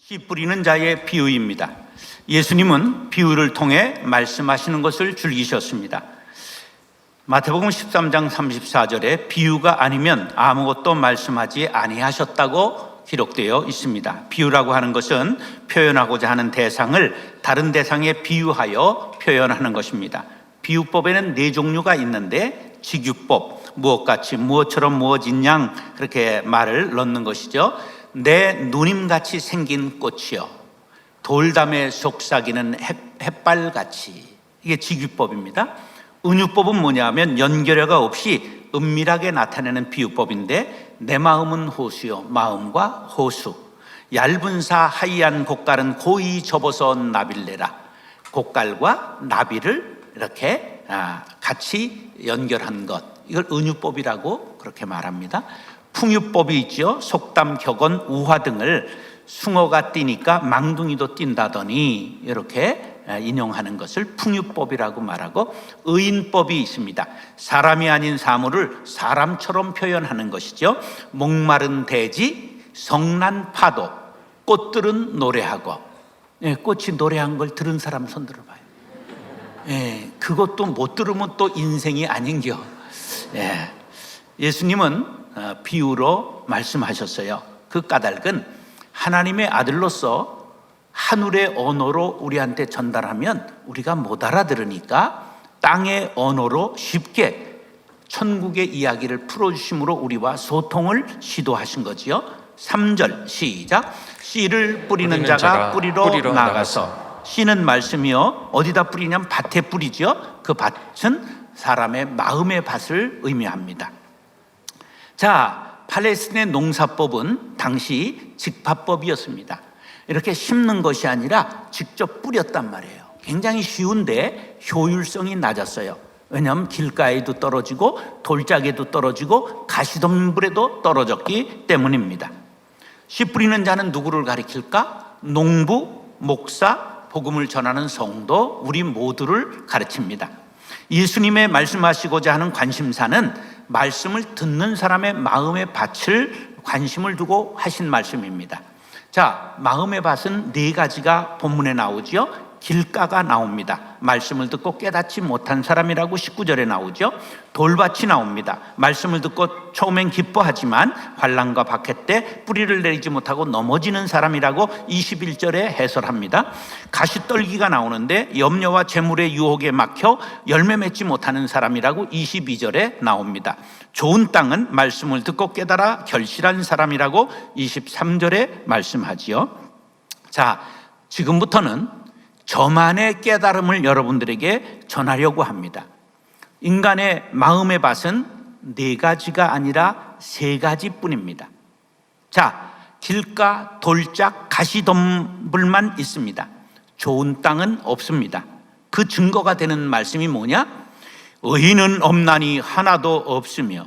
씨 뿌리는 자의 비유입니다. 예수님은 비유를 통해 말씀하시는 것을 즐기셨습니다. 마태복음 13장 34절에 비유가 아니면 아무것도 말씀하지 아니하셨다고 기록되어 있습니다. 비유라고 하는 것은 표현하고자 하는 대상을 다른 대상에 비유하여 표현하는 것입니다. 비유법에는 4종류가 있는데 직유법, 무엇같이 무엇처럼 무엇인 양 그렇게 말을 넣는 것이죠. 내 누님같이 생긴 꽃이요, 돌담에 속삭이는 햇발같이, 이게 직유법입니다. 은유법은 뭐냐면 연결어가 없이 은밀하게 나타내는 비유법인데, 내 마음은 호수요, 마음과 호수, 얇은 사 하얀 곡갈은 고이 접어서 나빌래라, 곡갈과 나비를 이렇게 같이 연결한 것, 이걸 은유법이라고 그렇게 말합니다. 풍유법이 있죠. 속담, 격언, 우화 등을 숭어가 뛰니까 망둥이도 뛴다더니 이렇게 인용하는 것을 풍유법이라고 말하고, 의인법이 있습니다. 사람이 아닌 사물을 사람처럼 표현하는 것이죠. 목마른 대지, 성난 파도, 꽃들은 노래하고. 꽃이 노래한 걸 들은 사람 손 들어봐요. 그것도 못 들으면 또 인생이 아닌겨. 예수님은 비유로 말씀하셨어요. 그 까닭은 하나님의 아들로서 하늘의 언어로 우리한테 전달하면 우리가 못 알아들으니까 땅의 언어로 쉽게 천국의 이야기를 풀어주심으로 우리와 소통을 시도하신 거지요. 3절 시작. 씨를 뿌리는 자가 뿌리로 나가서. 씨는 말씀이요, 어디다 뿌리냐면 밭에 뿌리죠. 그 밭은 사람의 마음의 밭을 의미합니다. 자, 팔레스틴의 농사법은 당시 직파법이었습니다. 이렇게 심는 것이 아니라 직접 뿌렸단 말이에요. 굉장히 쉬운데 효율성이 낮았어요. 왜냐하면 길가에도 떨어지고 돌짝에도 떨어지고 가시덤불에도 떨어졌기 때문입니다. 씨 뿌리는 자는 누구를 가리킬까? 농부, 목사, 복음을 전하는 성도, 우리 모두를 가르칩니다. 예수님의 말씀하시고자 하는 관심사는 말씀을 듣는 사람의 마음의 밭을 관심을 두고 하신 말씀입니다. 자, 마음의 밭은 4가지가 본문에 나오죠. 길가가 나옵니다. 말씀을 듣고 깨닫지 못한 사람이라고 19절에 나오죠. 돌밭이 나옵니다. 말씀을 듣고 처음엔 기뻐하지만 환난과 박해 때 뿌리를 내리지 못하고 넘어지는 사람이라고 21절에 해설합니다. 가시떨기가 나오는데 염려와 재물의 유혹에 막혀 열매 맺지 못하는 사람이라고 22절에 나옵니다. 좋은 땅은 말씀을 듣고 깨달아 결실한 사람이라고 23절에 말씀하지요. 자, 지금부터는 저만의 깨달음을 여러분들에게 전하려고 합니다. 인간의 마음의 밭은 4가지가 아니라 3가지 뿐입니다. 자, 길가, 돌짝, 가시덤불만 있습니다. 좋은 땅은 없습니다. 그 증거가 되는 말씀이 뭐냐? 의인은 없나니 하나도 없으며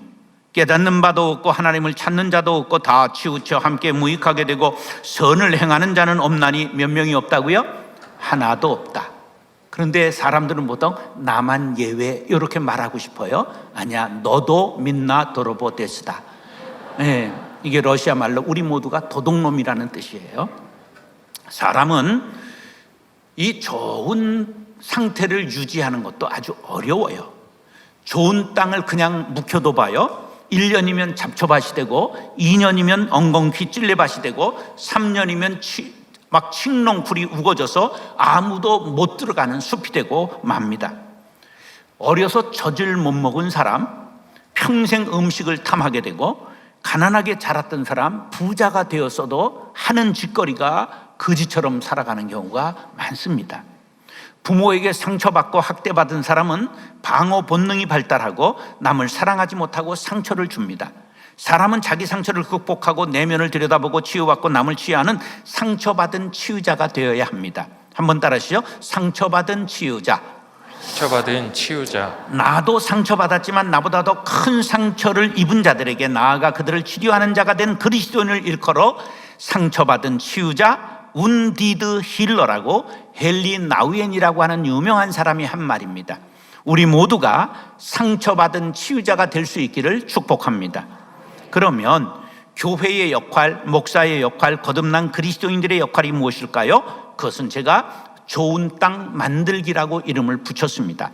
깨닫는 바도 없고 하나님을 찾는 자도 없고 다 치우쳐 함께 무익하게 되고 선을 행하는 자는 없나니 몇 명이 없다고요? 하나도 없다. 그런데 사람들은 보통 나만 예외 이렇게 말하고 싶어요. 아니야, 너도 민나 도로보 데스다. 이게 러시아 말로 우리 모두가 도둑놈이라는 뜻이에요. 사람은 이 좋은 상태를 유지하는 것도 아주 어려워요. 좋은 땅을 그냥 묵혀둬봐요. 1년이면 잡초밭이 되고 2년이면 엉겅퀴 찔레밭이 되고 3년이면 막 칡농풀이 우거져서 아무도 못 들어가는 숲이 되고 맙니다. 어려서 젖을 못 먹은 사람 평생 음식을 탐하게 되고, 가난하게 자랐던 사람 부자가 되었어도 하는 짓거리가 거지처럼 살아가는 경우가 많습니다. 부모에게 상처받고 학대받은 사람은 방어 본능이 발달하고 남을 사랑하지 못하고 상처를 줍니다. 사람은 자기 상처를 극복하고 내면을 들여다보고 치유받고 남을 치유하는 상처받은 치유자가 되어야 합니다. 한번 따라하시죠. 상처받은 치유자. 상처받은 치유자. 나도 상처받았지만 나보다 더 큰 상처를 입은 자들에게 나아가 그들을 치료하는 자가 된 그리스도인을 일컬어 상처받은 치유자, 운디드 힐러라고 헨리 나우엔이라고 하는 유명한 사람이 한 말입니다. 우리 모두가 상처받은 치유자가 될 수 있기를 축복합니다. 그러면 교회의 역할, 목사의 역할, 거듭난 그리스도인들의 역할이 무엇일까요? 그것은 제가 좋은 땅 만들기라고 이름을 붙였습니다.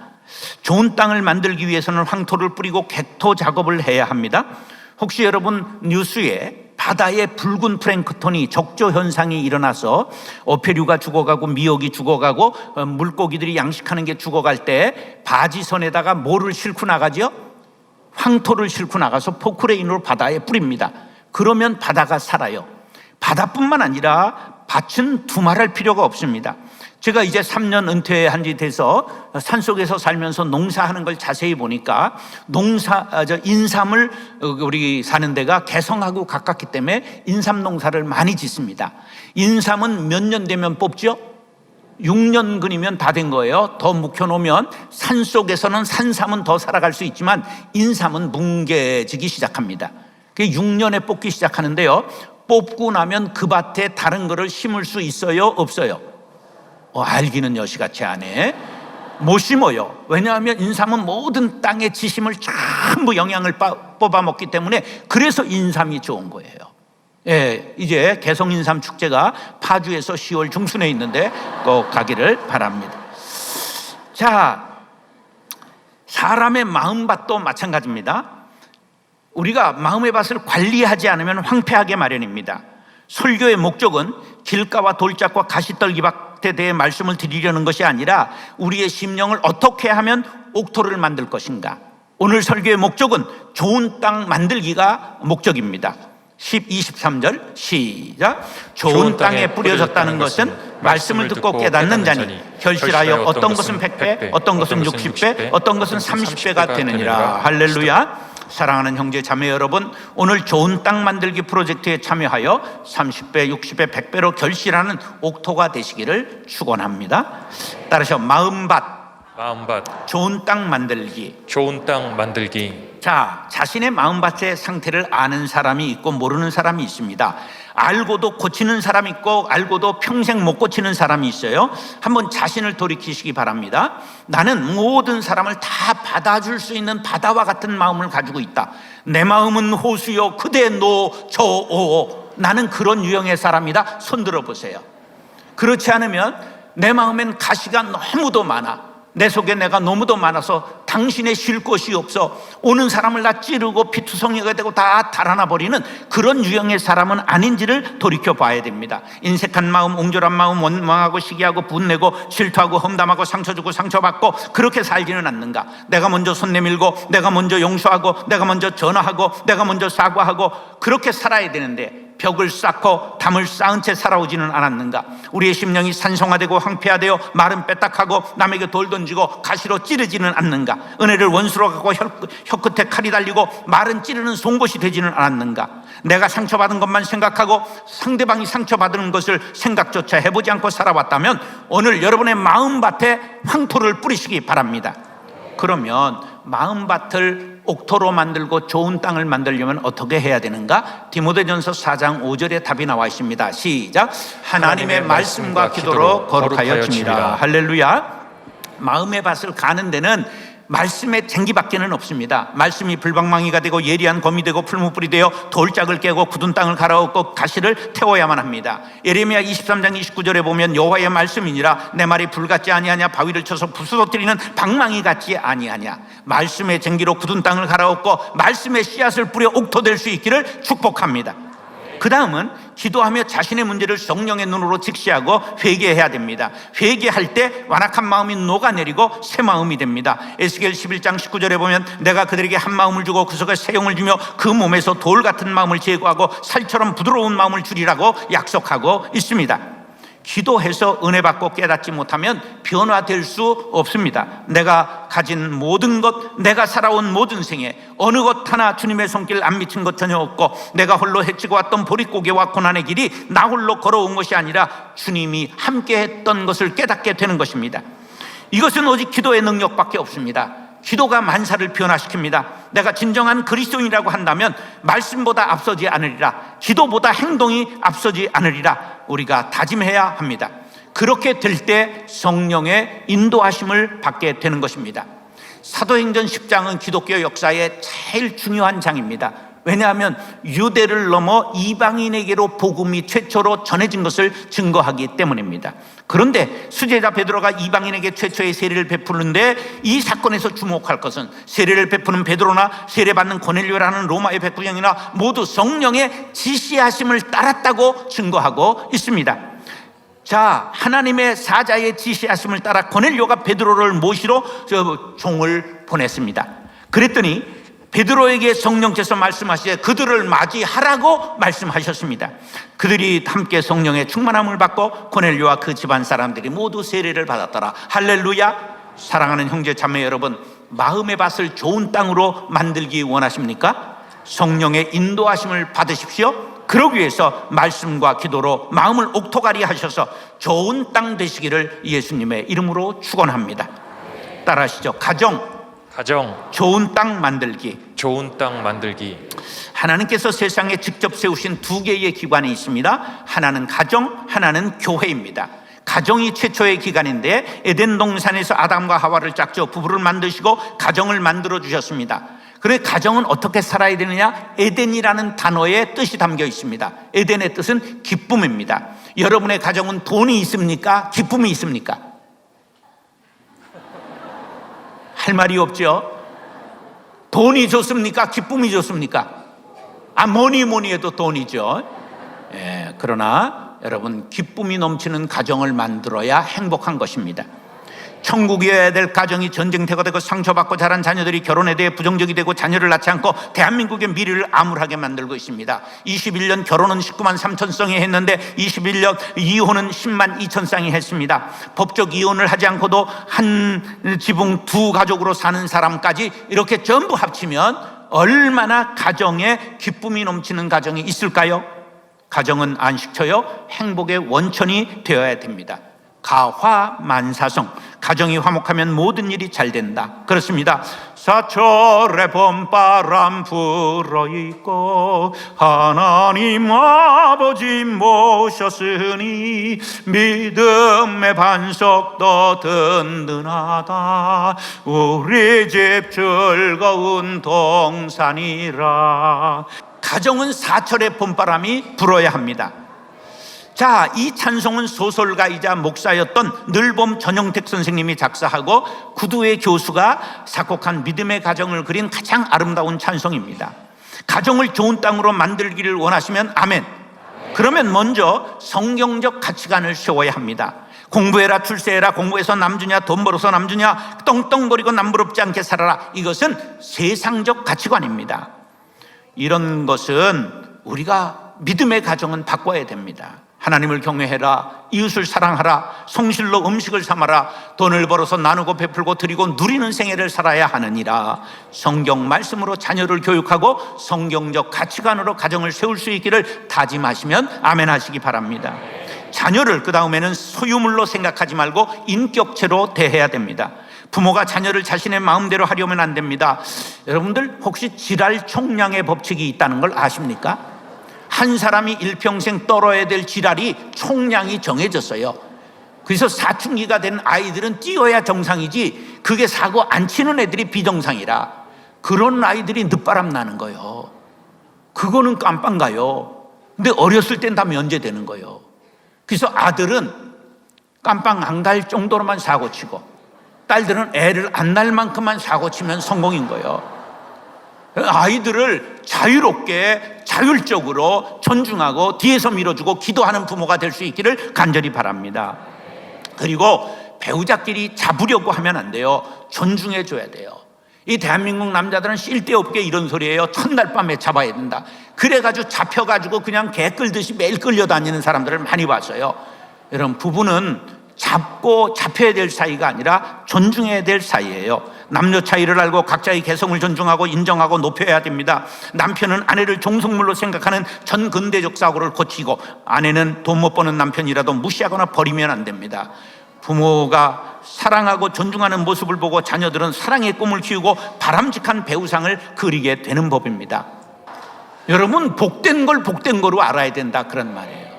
좋은 땅을 만들기 위해서는 황토를 뿌리고 개토 작업을 해야 합니다. 혹시 여러분 뉴스에 바다에 붉은 플랭크톤이 적조 현상이 일어나서 어패류가 죽어가고 미역이 죽어가고 물고기들이 양식하는 게 죽어갈 때 바지선에다가 뭐를 싣고 나가죠? 황토를 싣고 나가서 포크레인으로 바다에 뿌립니다. 그러면 바다가 살아요. 바다뿐만 아니라 밭은 두말할 필요가 없습니다. 제가 이제 3년 은퇴한 지 돼서 산속에서 살면서 농사하는 걸 자세히 보니까 인삼을 우리 사는 데가 개성하고 가깝기 때문에 인삼 농사를 많이 짓습니다. 인삼은 몇 년 되면 뽑죠? 6년근이면 다 된 거예요. 더 묵혀놓으면 산속에서는 산삼은 더 살아갈 수 있지만 인삼은 뭉개지기 시작합니다. 그게 6년에 뽑기 시작하는데요. 뽑고 나면 그 밭에 다른 거를 심을 수 있어요? 없어요? 알기는 여시같이 안 해. 못 심어요. 왜냐하면 인삼은 모든 땅의 지심을 전부 영양을 뽑아먹기 때문에 그래서 인삼이 좋은 거예요. 예, 이제 개성인삼 축제가 파주에서 10월 중순에 있는데 꼭 가기를 바랍니다. 자, 사람의 마음밭도 마찬가지입니다. 우리가 마음의 밭을 관리하지 않으면 황폐하게 마련입니다. 설교의 목적은 길가와 돌짝과 가시떨기밭에 대해 말씀을 드리려는 것이 아니라 우리의 심령을 어떻게 하면 옥토를 만들 것인가. 오늘 설교의 목적은 좋은 땅 만들기가 목적입니다. 23절 시작. 좋은 땅에 뿌려졌다는 것은 말씀을 듣고 깨닫는 자니 결실하여 어떤 것은 100배, 어떤 것은 60배, 어떤 것은 30배가 되느니라. 할렐루야. 사랑하는 형제 자매 여러분, 오늘 좋은 땅 만들기 프로젝트에 참여하여 30배, 60배, 100배로 결실하는 옥토가 되시기를 축원합니다. 따라서 마음밭, 좋은 땅 만들기. 좋은 땅 만들기. 자, 자신의 마음밭의 상태를 아는 사람이 있고 모르는 사람이 있습니다. 알고도 고치는 사람이 있고 알고도 평생 못 고치는 사람이 있어요. 한번 자신을 돌이키시기 바랍니다. 나는 모든 사람을 다 받아줄 수 있는 바다와 같은 마음을 가지고 있다. 내 마음은 호수요 그대 노저오. 나는 그런 유형의 사람이다. 손 들어보세요. 그렇지 않으면 내 마음엔 가시가 너무도 많아. 내 속에 내가 너무도 많아서 당신의 쉴 곳이 없어 오는 사람을 다 찌르고 피투성이가 되고 다 달아나 버리는 그런 유형의 사람은 아닌지를 돌이켜 봐야 됩니다. 인색한 마음, 옹졸한 마음, 원망하고 시기하고 분내고 질투하고 험담하고 상처 주고 상처받고 그렇게 살지는 않는가. 내가 먼저 손 내밀고 내가 먼저 용서하고 내가 먼저 전화하고 내가 먼저 사과하고 그렇게 살아야 되는데 벽을 쌓고 담을 쌓은 채 살아오지는 않았는가. 우리의 심령이 산성화되고 황폐화되어 말은 빼딱하고 남에게 돌 던지고 가시로 찌르지는 않는가. 은혜를 원수로 갖고 혀끝에 칼이 달리고 말은 찌르는 송곳이 되지는 않았는가. 내가 상처받은 것만 생각하고 상대방이 상처받는 것을 생각조차 해보지 않고 살아왔다면 오늘 여러분의 마음밭에 황토를 뿌리시기 바랍니다. 그러면 마음밭을 옥토로 만들고 좋은 땅을 만들려면 어떻게 해야 되는가? 디모데전서 4장 5절에 답이 나와 있습니다. 시작. 하나님의 말씀과 기도로 거룩하여 지니라. 할렐루야. 마음의 밭을 가는 데는 말씀의 쟁기밖에는 없습니다. 말씀이 불방망이가 되고 예리한 검이 되고 풀무불이 되어 돌짝을 깨고 굳은 땅을 갈아엎고 가시를 태워야만 합니다. 예레미야 23장 29절에 보면 여호와의 말씀이니라 내 말이 불같지 아니하냐 바위를 쳐서 부수러뜨리는 방망이 같지 아니하냐. 말씀의 쟁기로 굳은 땅을 갈아엎고 말씀의 씨앗을 뿌려 옥토될 수 있기를 축복합니다. 그 다음은 기도하며 자신의 문제를 성령의 눈으로 직시하고 회개해야 됩니다. 회개할 때 완악한 마음이 녹아내리고 새 마음이 됩니다. 에스겔 11장 19절에 보면 내가 그들에게 한 마음을 주고 그 속에 새 영을 주며 그 몸에서 돌 같은 마음을 제거하고 살처럼 부드러운 마음을 주리라고 약속하고 있습니다. 기도해서 은혜 받고 깨닫지 못하면 변화될 수 없습니다. 내가 가진 모든 것, 내가 살아온 모든 생에 어느 것 하나 주님의 손길 안 미친 것 전혀 없고 내가 홀로 헤치고 왔던 보릿고개와 고난의 길이 나 홀로 걸어온 것이 아니라 주님이 함께 했던 것을 깨닫게 되는 것입니다. 이것은 오직 기도의 능력밖에 없습니다. 기도가 만사를 변화시킵니다. 내가 진정한 그리스도인이라고 한다면 말씀보다 앞서지 않으리라. 기도보다 행동이 앞서지 않으리라. 우리가 다짐해야 합니다. 그렇게 될 때 성령의 인도하심을 받게 되는 것입니다. 사도행전 10장은 기독교 역사의 제일 중요한 장입니다. 왜냐하면 유대를 넘어 이방인에게로 복음이 최초로 전해진 것을 증거하기 때문입니다. 그런데 수제자 베드로가 이방인에게 최초의 세례를 베푸는데 이 사건에서 주목할 것은 세례를 베푸는 베드로나 세례받는 고넬료라는 로마의 백부장이나 모두 성령의 지시하심을 따랐다고 증거하고 있습니다. 자, 하나님의 사자의 지시하심을 따라 고넬료가 베드로를 모시러 종을 보냈습니다. 그랬더니 베드로에게 성령께서 말씀하시되 그들을 맞이하라고 말씀하셨습니다. 그들이 함께 성령의 충만함을 받고 고넬료와 그 집안 사람들이 모두 세례를 받았더라. 할렐루야. 사랑하는 형제 자매 여러분, 마음의 밭을 좋은 땅으로 만들기 원하십니까? 성령의 인도하심을 받으십시오. 그러기 위해서 말씀과 기도로 마음을 옥토가리 하셔서 좋은 땅 되시기를 예수님의 이름으로 축원합니다. 따라하시죠. 가정 좋은 땅 만들기. 좋은 땅 만들기. 하나님께서 세상에 직접 세우신 두 개의 기관이 있습니다. 하나는 가정, 하나는 교회입니다. 가정이 최초의 기관인데 에덴 동산에서 아담과 하와를 짝져 부부를 만드시고 가정을 만들어 주셨습니다. 그래, 가정은 어떻게 살아야 되느냐? 에덴이라는 단어의 뜻이 담겨 있습니다. 에덴의 뜻은 기쁨입니다. 여러분의 가정은 돈이 있습니까? 기쁨이 있습니까? 할 말이 없죠. 돈이 좋습니까? 기쁨이 좋습니까? 뭐니 해도 돈이죠. 그러나 여러분, 기쁨이 넘치는 가정을 만들어야 행복한 것입니다. 천국이어야 될 가정이 전쟁터가 되고 상처받고 자란 자녀들이 결혼에 대해 부정적이 되고 자녀를 낳지 않고 대한민국의 미래를 암울하게 만들고 있습니다. 21년 결혼은 19만 3천 쌍이 했는데 21년 이혼은 10만 2천 쌍이 했습니다. 법적 이혼을 하지 않고도 한 지붕 두 가족으로 사는 사람까지 이렇게 전부 합치면 얼마나 가정에 기쁨이 넘치는 가정이 있을까요? 가정은 안식처요, 행복의 원천이 되어야 됩니다. 가화만사성, 가정이 화목하면 모든 일이 잘 된다. 그렇습니다. 사철의 봄바람 불어있고 하나님 아버지 모셨으니 믿음의 반석도 든든하다. 우리 집 즐거운 동산이라. 가정은 사철의 봄바람이 불어야 합니다. 자, 이 찬송은 소설가이자 목사였던 늘봄 전영택 선생님이 작사하고 구두의 교수가 작곡한 믿음의 가정을 그린 가장 아름다운 찬송입니다. 가정을 좋은 땅으로 만들기를 원하시면 아멘. 그러면 먼저 성경적 가치관을 세워야 합니다. 공부해라, 출세해라, 공부해서 남주냐, 돈 벌어서 남주냐, 떵떵거리고 남부럽지 않게 살아라. 이것은 세상적 가치관입니다. 이런 것은 우리가 믿음의 가정은 바꿔야 됩니다. 하나님을 경외해라, 이웃을 사랑하라, 성실로 음식을 삼아라, 돈을 벌어서 나누고 베풀고 드리고 누리는 생애를 살아야 하느니라. 성경 말씀으로 자녀를 교육하고 성경적 가치관으로 가정을 세울 수 있기를 다짐하시면 아멘 하시기 바랍니다. 자녀를 그 다음에는 소유물로 생각하지 말고 인격체로 대해야 됩니다. 부모가 자녀를 자신의 마음대로 하려면 안 됩니다. 여러분들 혹시 지랄 총량의 법칙이 있다는 걸 아십니까? 한 사람이 일평생 떨어야 될 지랄이 총량이 정해졌어요. 그래서 사춘기가 된 아이들은 뛰어야 정상이지, 그게 사고 안 치는 애들이 비정상이라. 그런 아이들이 늦바람 나는 거예요. 그거는 깜빵 가요. 근데 어렸을 땐 다 면제되는 거예요. 그래서 아들은 깜빵 안 갈 정도로만 사고 치고, 딸들은 애를 안 낳을 만큼만 사고 치면 성공인 거예요. 아이들을 자유롭게 자율적으로 존중하고 뒤에서 밀어주고 기도하는 부모가 될 수 있기를 간절히 바랍니다. 그리고 배우자끼리 잡으려고 하면 안 돼요. 존중해 줘야 돼요. 이 대한민국 남자들은 쓸데없게 이런 소리예요. 첫날 밤에 잡아야 된다. 그래가지고 잡혀가지고 그냥 개 끌듯이 매일 끌려다니는 사람들을 많이 봤어요. 여러분, 부부는 잡고 잡혀야 될 사이가 아니라 존중해야 될 사이예요. 남녀 차이를 알고 각자의 개성을 존중하고 인정하고 높여야 됩니다. 남편은 아내를 종속물로 생각하는 전근대적 사고를 고치고, 아내는 돈 못 버는 남편이라도 무시하거나 버리면 안 됩니다. 부모가 사랑하고 존중하는 모습을 보고 자녀들은 사랑의 꿈을 키우고 바람직한 배우상을 그리게 되는 법입니다. 여러분, 복된 걸 복된 거로 알아야 된다, 그런 말이에요.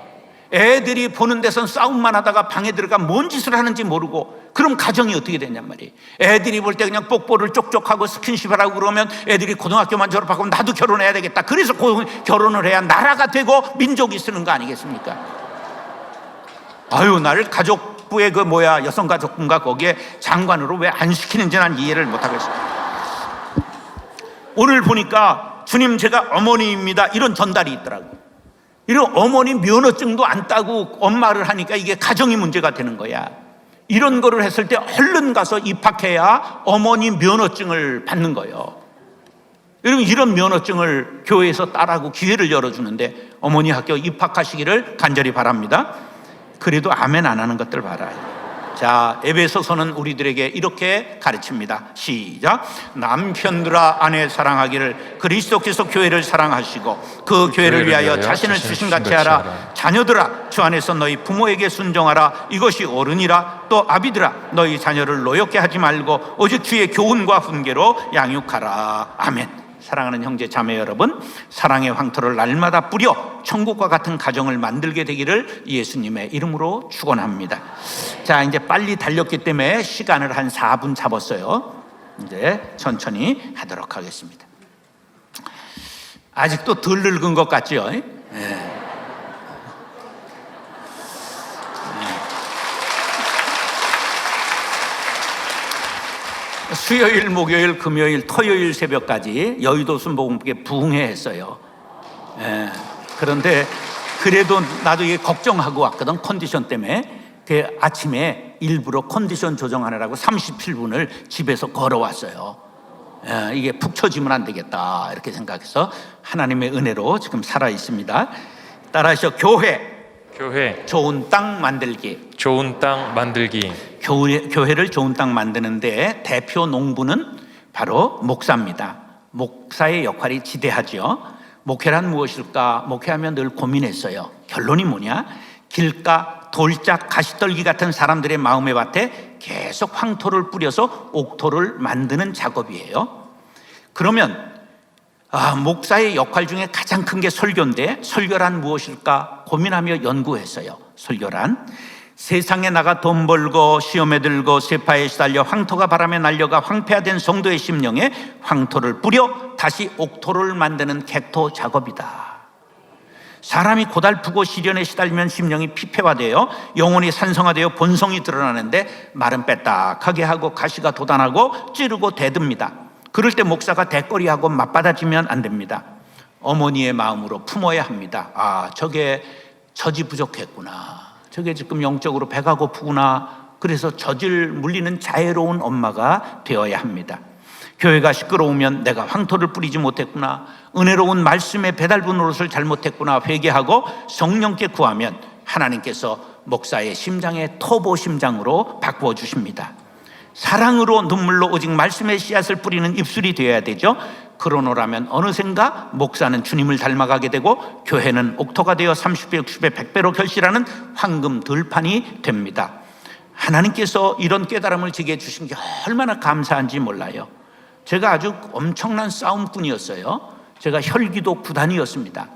애들이 보는 데선 싸움만 하다가 방에 들어가 뭔 짓을 하는지 모르고, 그럼 가정이 어떻게 되냔 말이에요. 애들이 볼 때 그냥 뽁뽁을 쪽쪽하고 스킨십을 하고 그러면 애들이 고등학교만 졸업하고 나도 결혼해야 되겠다. 그래서 결혼을 해야 나라가 되고 민족이 쓰는 거 아니겠습니까? 아유, 나를 가족부의 여성가족부인가 거기에 장관으로 왜 안 시키는지 난 이해를 못하겠어요. 오늘 보니까 주님 제가 어머니입니다 이런 전달이 있더라고요. 이런 어머니 면허증도 안 따고 엄마를 하니까 이게 가정이 문제가 되는 거야. 이런 거를 했을 때 얼른 가서 입학해야 어머니 면허증을 받는 거예요. 여러분, 이런 면허증을 교회에서 따라고 기회를 열어주는데 어머니 학교 입학하시기를 간절히 바랍니다. 그래도 아멘 안 하는 것들 봐라요. 자, 에베소서는 우리들에게 이렇게 가르칩니다. 시작. 남편들아 아내 사랑하기를 그리스도께서 교회를 사랑하시고 그 교회를 위하여 자신을 주신 같이 하라. 자녀들아 주 안에서 너희 부모에게 순종하라. 이것이 옳으니라. 또 아비들아 너희 자녀를 노엽게 하지 말고 오직 주의 교훈과 훈계로 양육하라. 아멘. 사랑하는 형제 자매 여러분, 사랑의 황토를 날마다 뿌려 천국과 같은 가정을 만들게 되기를 예수님의 이름으로 축원합니다. 자, 이제 빨리 달렸기 때문에 시간을 한 4분 잡았어요. 이제 천천히 하도록 하겠습니다. 아직도 덜 늙은 것 같죠? 네. 수요일, 목요일, 금요일, 토요일 새벽까지 여의도 순복음교회 부흥회했어요. 그런데 그래도 나도 이게 걱정하고 왔거든, 컨디션 때문에. 그 아침에 일부러 컨디션 조정하느라고 37분을 집에서 걸어왔어요. 이게 푹 처지면 안 되겠다 이렇게 생각해서 하나님의 은혜로 지금 살아 있습니다. 따라하셔. 교회 좋은 땅 만들기. 좋은 땅 만들기. 교회를 좋은 땅 만드는데 대표 농부는 바로 목사입니다. 목사의 역할이 지대하죠. 목회란 무엇일까? 목회하면 늘 고민했어요. 결론이 뭐냐? 길가, 돌짝, 가시떨기 같은 사람들의 마음의 밭에 계속 황토를 뿌려서 옥토를 만드는 작업이에요. 그러면 목사의 역할 중에 가장 큰 게 설교인데, 설교란 무엇일까 고민하며 연구했어요. 설교란 세상에 나가 돈 벌고 시험에 들고 세파에 시달려 황토가 바람에 날려가 황폐화된 성도의 심령에 황토를 뿌려 다시 옥토를 만드는 객토 작업이다. 사람이 고달프고 시련에 시달리면 심령이 피폐화되어 영혼이 산성화되어 본성이 드러나는데 말은 빼딱하게 하고 가시가 돋아나고 찌르고 대듭니다. 그럴 때 목사가 대거리하고 맞받아지면 안 됩니다. 어머니의 마음으로 품어야 합니다. 저게 젖이 부족했구나. 저게 지금 영적으로 배가 고프구나. 그래서 젖을 물리는 자애로운 엄마가 되어야 합니다. 교회가 시끄러우면 내가 황토를 뿌리지 못했구나, 은혜로운 말씀의 배달부 노릇을 잘못했구나 회개하고 성령께 구하면 하나님께서 목사의 심장의 터보 심장으로 바꾸어 주십니다. 사랑으로 눈물로 오직 말씀의 씨앗을 뿌리는 입술이 되어야 되죠. 그러노라면 어느샌가 목사는 주님을 닮아가게 되고 교회는 옥토가 되어 30배, 60배, 100배로 결실하는 황금 들판이 됩니다. 하나님께서 이런 깨달음을 제게 주신 게 얼마나 감사한지 몰라요. 제가 아주 엄청난 싸움꾼이었어요. 제가 혈기도 구단이었습니다.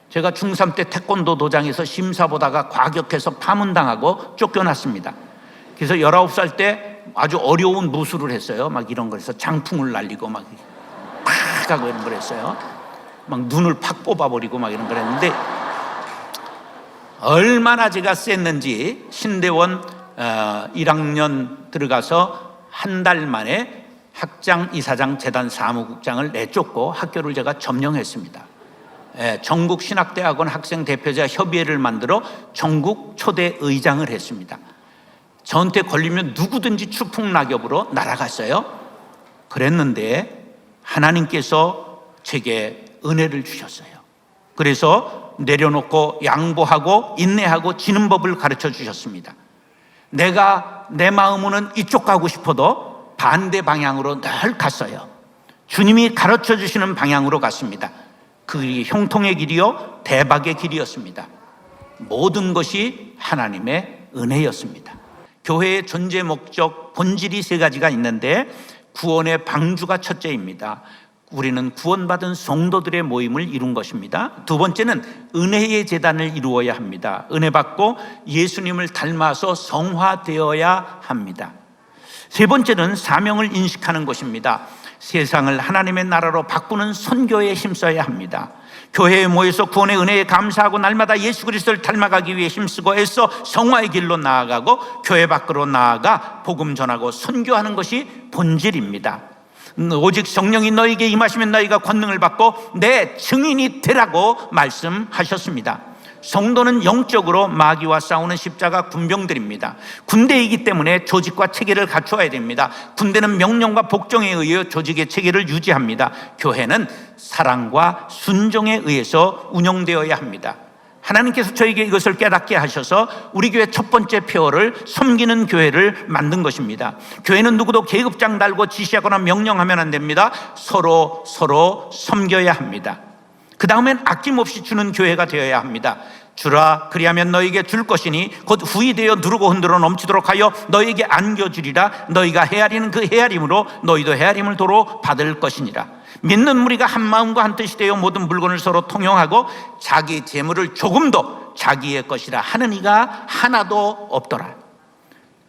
제가 중3 때 태권도 도장에서 심사 보다가 과격해서 파문당하고 쫓겨났습니다. 그래서 19살 때 아주 어려운 무술을 했어요. 막 이런 거 해서 장풍을 날리고 막 하고 이런 걸 했어요. 막 눈을 팍 뽑아버리고 막 이런 걸 했는데, 얼마나 제가 셌는지 신대원 1학년 들어가서 한 달 만에 학장, 이사장, 재단 사무국장을 내쫓고 학교를 제가 점령했습니다. 전국 신학대학원 학생 대표자 협의회를 만들어 전국 초대 의장을 했습니다. 저한테 걸리면 누구든지 추풍낙엽으로 날아갔어요. 그랬는데 하나님께서 제게 은혜를 주셨어요. 그래서 내려놓고 양보하고 인내하고 지는 법을 가르쳐 주셨습니다. 내가 내 마음으로는 이쪽 가고 싶어도 반대 방향으로 늘 갔어요. 주님이 가르쳐 주시는 방향으로 갔습니다. 그 길이 형통의 길이요 대박의 길이었습니다. 모든 것이 하나님의 은혜였습니다. 교회의 존재 목적 본질이 세 가지가 있는데 구원의 방주가 첫째입니다. 우리는 구원받은 성도들의 모임을 이룬 것입니다. 두 번째는 은혜의 제단을 이루어야 합니다. 은혜 받고 예수님을 닮아서 성화되어야 합니다. 세 번째는 사명을 인식하는 것입니다. 세상을 하나님의 나라로 바꾸는 선교에 힘써야 합니다. 교회에 모여서 구원의 은혜에 감사하고 날마다 예수 그리스도를 닮아가기 위해 힘쓰고 애써 성화의 길로 나아가고 교회 밖으로 나아가 복음 전하고 선교하는 것이 본질입니다. 오직 성령이 너희에게 임하시면 너희가 권능을 받고 내 증인이 되라고 말씀하셨습니다. 성도는 영적으로 마귀와 싸우는 십자가 군병들입니다. 군대이기 때문에 조직과 체계를 갖추어야 됩니다. 군대는 명령과 복종에 의해 조직의 체계를 유지합니다. 교회는 사랑과 순종에 의해서 운영되어야 합니다. 하나님께서 저에게 이것을 깨닫게 하셔서 우리 교회 첫 번째 표어를 섬기는 교회를 만든 것입니다. 교회는 누구도 계급장 달고 지시하거나 명령하면 안 됩니다. 서로 섬겨야 합니다. 그 다음엔 아낌없이 주는 교회가 되어야 합니다. 주라 그리하면 너희에게 줄 것이니 곧 후히 되어 누르고 흔들어 넘치도록 하여 너희에게 안겨주리라. 너희가 헤아리는 그 헤아림으로 너희도 헤아림을 도로 받을 것이니라. 믿는 무리가 한 마음과 한 뜻이 되어 모든 물건을 서로 통용하고 자기 재물을 조금도 자기의 것이라 하는 이가 하나도 없더라.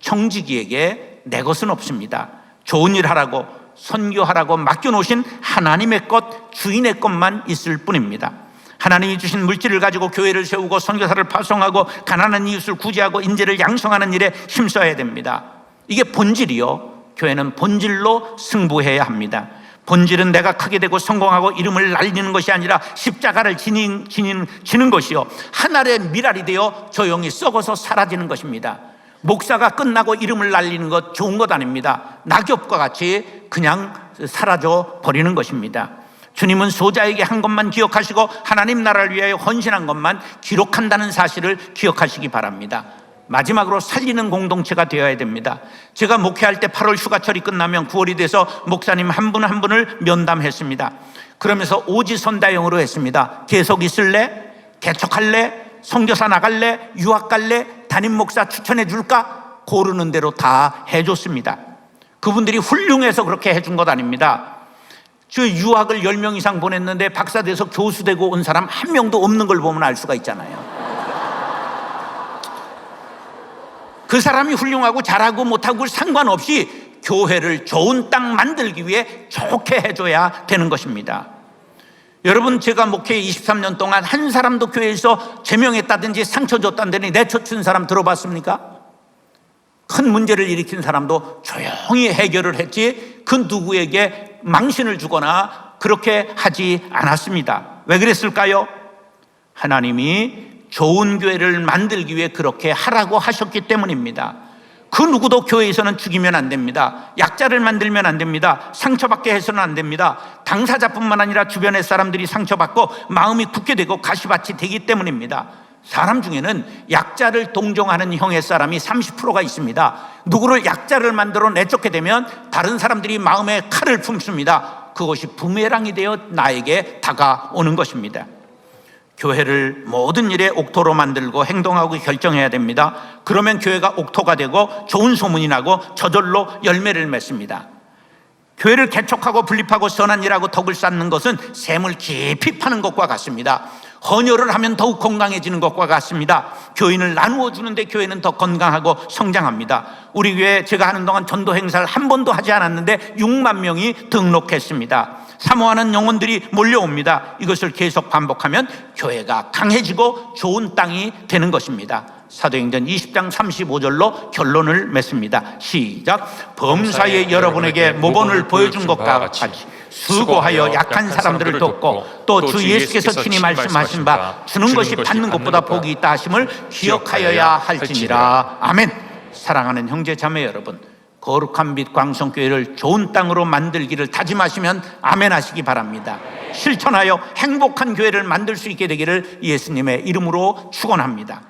청지기에게 내 것은 없습니다. 좋은 일 하라고 선교하라고 맡겨놓으신 하나님의 것, 주인의 것만 있을 뿐입니다. 하나님이 주신 물질을 가지고 교회를 세우고 선교사를 파송하고 가난한 이웃을 구제하고 인재를 양성하는 일에 힘써야 됩니다. 이게 본질이요. 교회는 본질로 승부해야 합니다. 본질은 내가 크게 되고 성공하고 이름을 날리는 것이 아니라 십자가를 지는 것이요, 하늘의 미랄이 되어 조용히 썩어서 사라지는 것입니다. 목사가 끝나고 이름을 날리는 것 좋은 것 아닙니다. 낙엽과 같이 그냥 사라져 버리는 것입니다. 주님은 소자에게 한 것만 기억하시고 하나님 나라를 위하여 헌신한 것만 기록한다는 사실을 기억하시기 바랍니다. 마지막으로 살리는 공동체가 되어야 됩니다. 제가 목회할 때 8월 휴가철이 끝나면 9월이 돼서 목사님 한 분 한 분을 면담했습니다. 그러면서 오지선다형으로 했습니다. 계속 있을래? 개척할래? 선교사 나갈래? 유학 갈래? 담임 목사 추천해 줄까? 고르는 대로 다 해줬습니다. 그분들이 훌륭해서 그렇게 해준 것 아닙니다. 저 유학을 10명 이상 보냈는데 박사 돼서 교수 되고 온 사람 한 명도 없는 걸 보면 알 수가 있잖아요. 그 사람이 훌륭하고 잘하고 못하고 상관없이 교회를 좋은 땅 만들기 위해 좋게 해줘야 되는 것입니다. 여러분, 제가 목회 23년 동안 한 사람도 교회에서 제명했다든지 상처 줬다든지 내쫓은 사람 들어봤습니까? 큰 문제를 일으킨 사람도 조용히 해결을 했지 그 누구에게 망신을 주거나 그렇게 하지 않았습니다. 왜 그랬을까요? 하나님이 좋은 교회를 만들기 위해 그렇게 하라고 하셨기 때문입니다. 그 누구도 교회에서는 죽이면 안 됩니다. 약자를 만들면 안 됩니다. 상처받게 해서는 안 됩니다. 당사자뿐만 아니라 주변의 사람들이 상처받고 마음이 굳게 되고 가시밭이 되기 때문입니다. 사람 중에는 약자를 동정하는 형의 사람이 30%가 있습니다. 누구를 약자를 만들어 내쫓게 되면 다른 사람들이 마음에 칼을 품습니다. 그것이 부메랑이 되어 나에게 다가오는 것입니다. 교회를 모든 일에 옥토로 만들고 행동하고 결정해야 됩니다. 그러면 교회가 옥토가 되고 좋은 소문이 나고 저절로 열매를 맺습니다. 교회를 개척하고 분립하고 선한 일하고 덕을 쌓는 것은 샘을 깊이 파는 것과 같습니다. 헌혈을 하면 더욱 건강해지는 것과 같습니다. 교인을 나누어 주는데 교회는 더 건강하고 성장합니다. 우리 교회 제가 하는 동안 전도 행사를 한 번도 하지 않았는데 6만 명이 등록했습니다. 사모하는 영혼들이 몰려옵니다. 이것을 계속 반복하면 교회가 강해지고 좋은 땅이 되는 것입니다. 사도행전 20장 35절로 결론을 맺습니다. 시작. 범사에 여러분에게 모본을 보여준 것과 같이 수고하여 약한 사람들을 돕고 또 주 예수께서 친히 말씀하신 바 주는 것이 받는 것보다 복이 있다 하심을 기억하여야 할지니라. 아멘. 사랑하는 형제 자매 여러분, 거룩한 빛 광성교회를 좋은 땅으로 만들기를 다짐하시면 아멘 하시기 바랍니다. 실천하여 행복한 교회를 만들 수 있게 되기를 예수님의 이름으로 축원합니다.